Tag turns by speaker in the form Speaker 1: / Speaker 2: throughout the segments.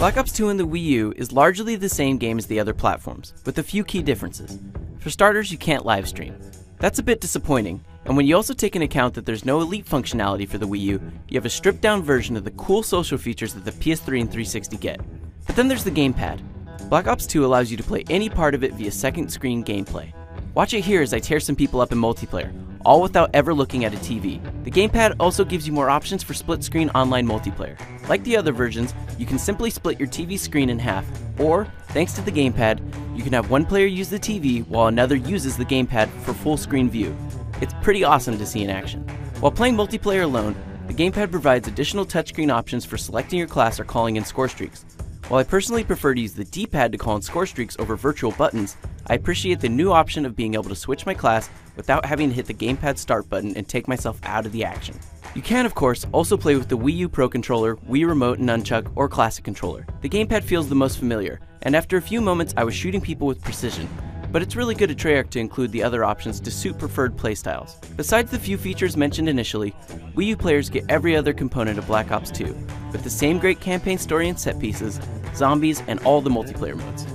Speaker 1: Black Ops 2 on the Wii U is largely the same game as the other platforms, with a few key differences. For starters, you can't live stream. That's a bit disappointing, and when you also take into account that there's no Elite functionality for the Wii U, you have a stripped down version of the cool social features that the PS3 and 360 get. But then there's the GamePad. Black Ops 2 allows you to play any part of it via second screen gameplay. Watch it here as I tear some people up in multiplayer, all without ever looking at a TV. The GamePad also gives you more options for split screen online multiplayer. Like the other versions, you can simply split your TV screen in half, or, thanks to the GamePad, you can have one player use the TV while another uses the GamePad for full screen view. It's pretty awesome to see in action. While playing multiplayer alone, the GamePad provides additional touchscreen options for selecting your class or calling in score streaks. While I personally prefer to use the D-pad to call in score streaks over virtual buttons, I appreciate the new option of being able to switch my class without having to hit the GamePad start button and take myself out of the action. You can, of course, also play with the Wii U Pro Controller, Wii Remote and Nunchuck, or Classic Controller. The GamePad feels the most familiar, and after a few moments I was shooting people with precision. But it's really good at Treyarch to include the other options to suit preferred playstyles. Besides the few features mentioned initially, Wii U players get every other component of Black Ops 2, with the same great campaign story and set pieces, zombies, and all the multiplayer modes.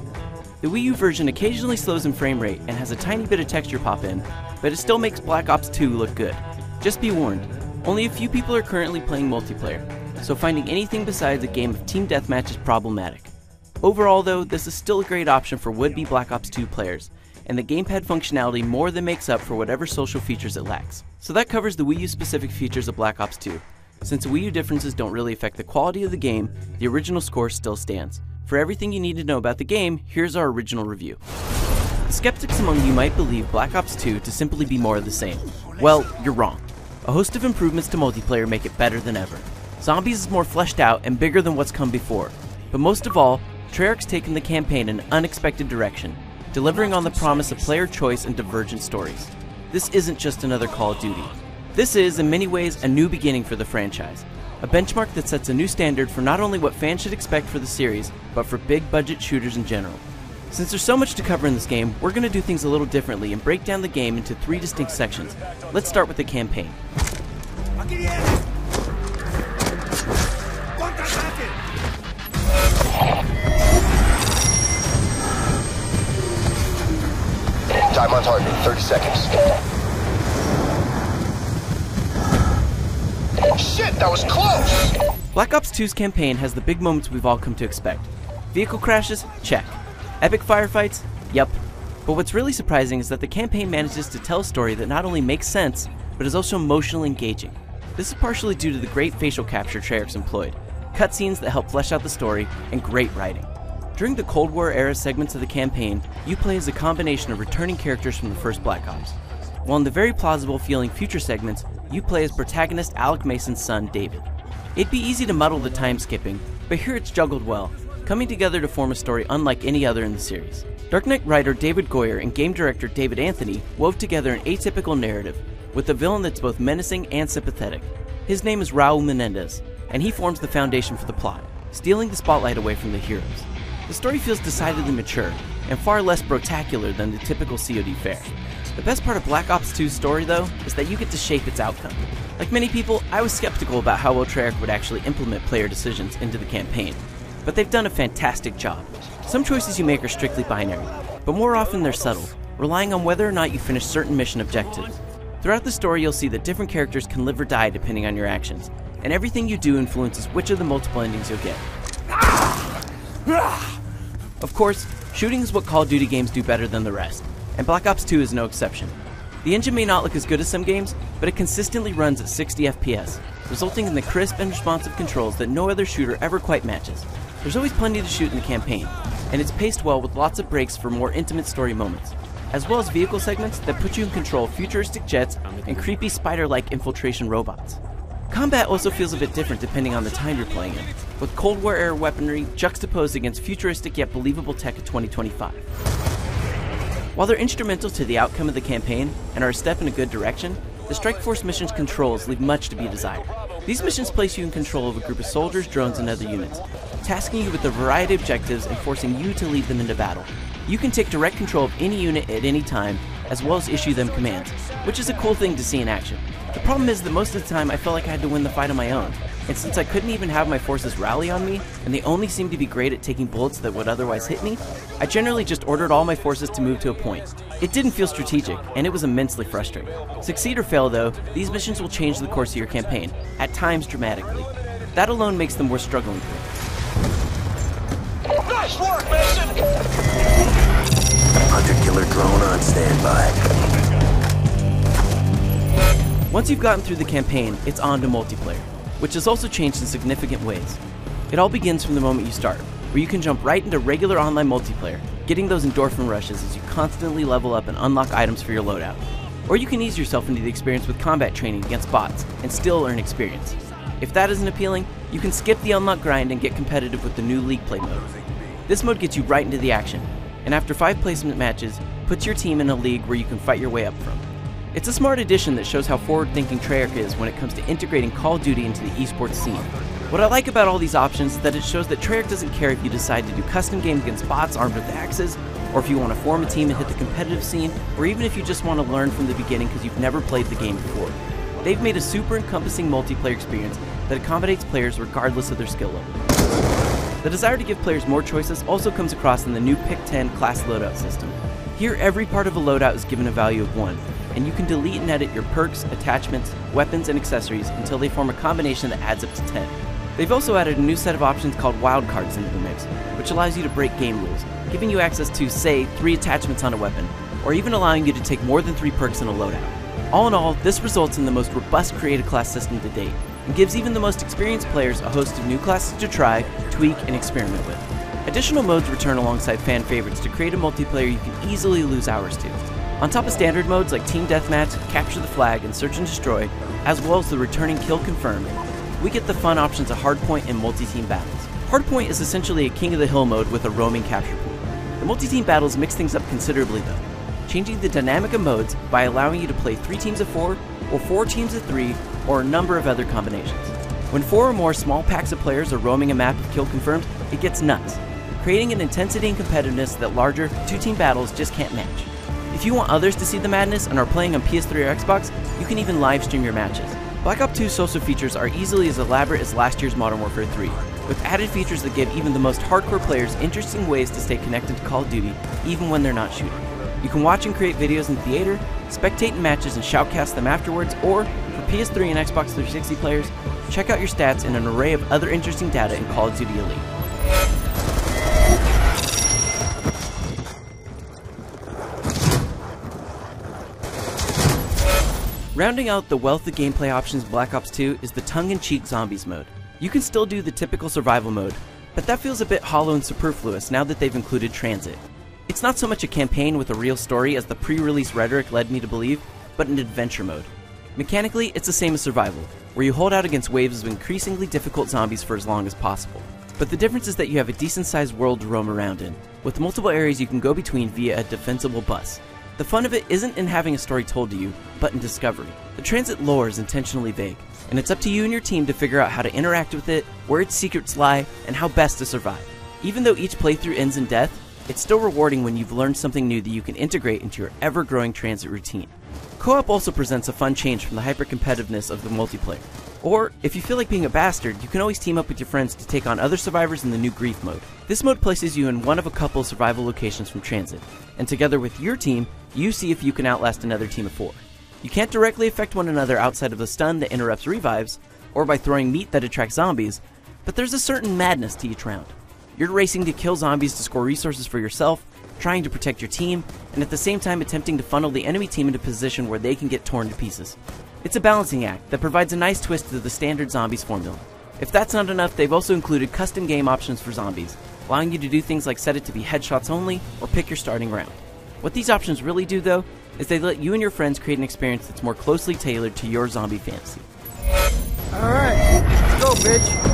Speaker 1: The Wii U version occasionally slows in frame rate and has a tiny bit of texture pop in, but it still makes Black Ops 2 look good. Just be warned, only a few people are currently playing multiplayer, so finding anything besides a game of team deathmatch is problematic. Overall though, this is still a great option for would-be Black Ops 2 players, and the GamePad functionality more than makes up for whatever social features it lacks. So that covers the Wii U specific features of Black Ops 2. Since the Wii U differences don't really affect the quality of the game, the original score still stands. For everything you need to know about the game, here's our original review. The skeptics among you might believe Black Ops 2 to simply be more of the same. Well, you're wrong. A host of improvements to multiplayer make it better than ever. Zombies is more fleshed out and bigger than what's come before. But most of all, Treyarch's taken the campaign in an unexpected direction, delivering on the promise of player choice and divergent stories. This isn't just another Call of Duty. This is, in many ways, a new beginning for the franchise. A benchmark that sets a new standard for not only what fans should expect for the series, but for big-budget shooters in general. Since there's so much to cover in this game, we're going to do things a little differently and break down the game into 3 distinct sections. Let's start with the campaign.
Speaker 2: Time on target, 30 seconds. Shit, that was close!
Speaker 1: Black Ops 2's campaign has the big moments we've all come to expect. Vehicle crashes? Check. Epic firefights? Yup. But what's really surprising is that the campaign manages to tell a story that not only makes sense, but is also emotionally engaging. This is partially due to the great facial capture Treyarch's employed, cutscenes that help flesh out the story, and great writing. During the Cold War era segments of the campaign, you play as a combination of returning characters from the first Black Ops, while in the very plausible feeling future segments, you play as protagonist Alec Mason's son, David. It'd be easy to muddle the time skipping, but here it's juggled well, coming together to form a story unlike any other in the series. Dark Knight writer David Goyer and game director David Anthony wove together an atypical narrative, with a villain that's both menacing and sympathetic. His name is Raul Menendez, and he forms the foundation for the plot, stealing the spotlight away from the heroes. The story feels decidedly mature, and far less brotacular than the typical COD fare. The best part of Black Ops 2's story, though, is that you get to shape its outcome. Like many people, I was skeptical about how well Treyarch would actually implement player decisions into the campaign, but they've done a fantastic job. Some choices you make are strictly binary, but more often they're subtle, relying on whether or not you finish certain mission objectives. Throughout the story, you'll see that different characters can live or die depending on your actions, and everything you do influences which of the multiple endings you'll get. Of course, shooting is what Call of Duty games do better than the rest, and Black Ops 2 is no exception. The engine may not look as good as some games, but it consistently runs at 60 FPS, resulting in the crisp and responsive controls that no other shooter ever quite matches. There's always plenty to shoot in the campaign, and it's paced well with lots of breaks for more intimate story moments, as well as vehicle segments that put you in control of futuristic jets and creepy spider-like infiltration robots. Combat also feels a bit different depending on the time you're playing in, with Cold War era weaponry juxtaposed against futuristic yet believable tech of 2025. While they're instrumental to the outcome of the campaign and are a step in a good direction, the Strike Force mission's controls leave much to be desired. These missions place you in control of a group of soldiers, drones, and other units, tasking you with a variety of objectives and forcing you to lead them into battle. You can take direct control of any unit at any time, as well as issue them commands, which is a cool thing to see in action. The problem is that most of the time I felt like I had to win the fight on my own, and since I couldn't even have my forces rally on me, and they only seemed to be great at taking bullets that would otherwise hit me, I generally just ordered all my forces to move to a point. It didn't feel strategic, and it was immensely frustrating. Succeed or fail though, these missions will change the course of your campaign, at times dramatically. That alone makes them worth struggling through.
Speaker 2: Nice work, Mason!
Speaker 3: Hunter-killer drone on standby.
Speaker 1: Once you've gotten through the campaign, it's on to multiplayer, which has also changed in significant ways. It all begins from the moment you start, where you can jump right into regular online multiplayer, getting those endorphin rushes as you constantly level up and unlock items for your loadout. Or you can ease yourself into the experience with combat training against bots, and still earn experience. If that isn't appealing, you can skip the unlock grind and get competitive with the new League Play mode. This mode gets you right into the action, and after 5 placement matches, puts your team in a league where you can fight your way up from. It's a smart addition that shows how forward-thinking Treyarch is when it comes to integrating Call of Duty into the esports scene. What I like about all these options is that it shows that Treyarch doesn't care if you decide to do custom games against bots armed with axes, or if you want to form a team and hit the competitive scene, or even if you just want to learn from the beginning because you've never played the game before. They've made a super encompassing multiplayer experience that accommodates players regardless of their skill level. The desire to give players more choices also comes across in the new Pick 10 class loadout system. Here, every part of a loadout is given a value of 1, and you can delete and edit your perks, attachments, weapons, and accessories until they form a combination that adds up to 10. They've also added a new set of options called wildcards into the mix, which allows you to break game rules, giving you access to, say, 3 attachments on a weapon, or even allowing you to take more than 3 perks in a loadout. All in all, this results in the most robust creative class system to date, and gives even the most experienced players a host of new classes to try, tweak, and experiment with. Additional modes return alongside fan favorites to create a multiplayer you can easily lose hours to. On top of standard modes like Team Deathmatch, Capture the Flag, and Search and Destroy, as well as the returning Kill Confirmed, we get the fun options of Hardpoint and multi-team battles. Hardpoint is essentially a King of the Hill mode with a roaming capture pool. The multi-team battles mix things up considerably though, changing the dynamic of modes by allowing you to play 3 teams of 4, or 4 teams of 3, or a number of other combinations. When 4 or more small packs of players are roaming a map of Kill Confirmed, it gets nuts, creating an intensity and competitiveness that larger 2-team battles just can't match. If you want others to see the madness and are playing on PS3 or Xbox, you can even live stream your matches. Black Ops 2 social features are easily as elaborate as last year's Modern Warfare 3, with added features that give even the most hardcore players interesting ways to stay connected to Call of Duty, even when they're not shooting. You can watch and create videos in theater, spectate in matches and shoutcast them afterwards, or, for PS3 and Xbox 360 players, check out your stats and an array of other interesting data in Call of Duty Elite. Rounding out the wealth of gameplay options in Black Ops 2 is the tongue-in-cheek zombies mode. You can still do the typical survival mode, but that feels a bit hollow and superfluous now that they've included transit. It's not so much a campaign with a real story as the pre-release rhetoric led me to believe, but an adventure mode. Mechanically, it's the same as survival, where you hold out against waves of increasingly difficult zombies for as long as possible. But the difference is that you have a decent-sized world to roam around in, with multiple areas you can go between via a defensible bus. The fun of it isn't in having a story told to you, but in discovery. The transit lore is intentionally vague, and it's up to you and your team to figure out how to interact with it, where its secrets lie, and how best to survive. Even though each playthrough ends in death, it's still rewarding when you've learned something new that you can integrate into your ever-growing transit routine. Co-op also presents a fun change from the hyper-competitiveness of the multiplayer. Or, if you feel like being a bastard, you can always team up with your friends to take on other survivors in the new Grief mode. This mode places you in one of a couple survival locations from transit, and together with your team, you see if you can outlast another team of 4. You can't directly affect one another outside of the stun that interrupts revives, or by throwing meat that attracts zombies, but there's a certain madness to each round. You're racing to kill zombies to score resources for yourself, trying to protect your team, and at the same time attempting to funnel the enemy team into a position where they can get torn to pieces. It's a balancing act that provides a nice twist to the standard zombies formula. If that's not enough, they've also included custom game options for zombies, allowing you to do things like set it to be headshots only, or pick your starting round. What these options really do though, is they let you and your friends create an experience that's more closely tailored to your zombie fantasy.
Speaker 4: Alright, let's go, bitch!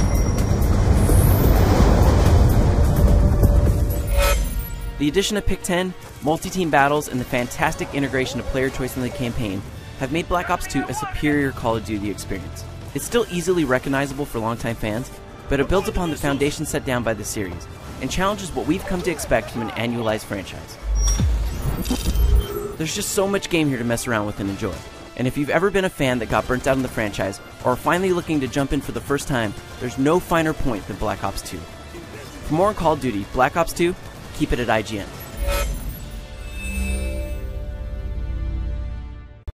Speaker 1: The addition of Pick 10, multi-team battles, and the fantastic integration of player choice in the campaign have made Black Ops 2 a superior Call of Duty experience. It's still easily recognizable for longtime fans, but it builds upon the foundation set down by the series, and challenges what we've come to expect from an annualized franchise. There's just so much game here to mess around with and enjoy. And if you've ever been a fan that got burnt out on the franchise, or are finally looking to jump in for the first time, there's no finer point than Black Ops 2. For more on Call of Duty, Black Ops 2, keep it at IGN.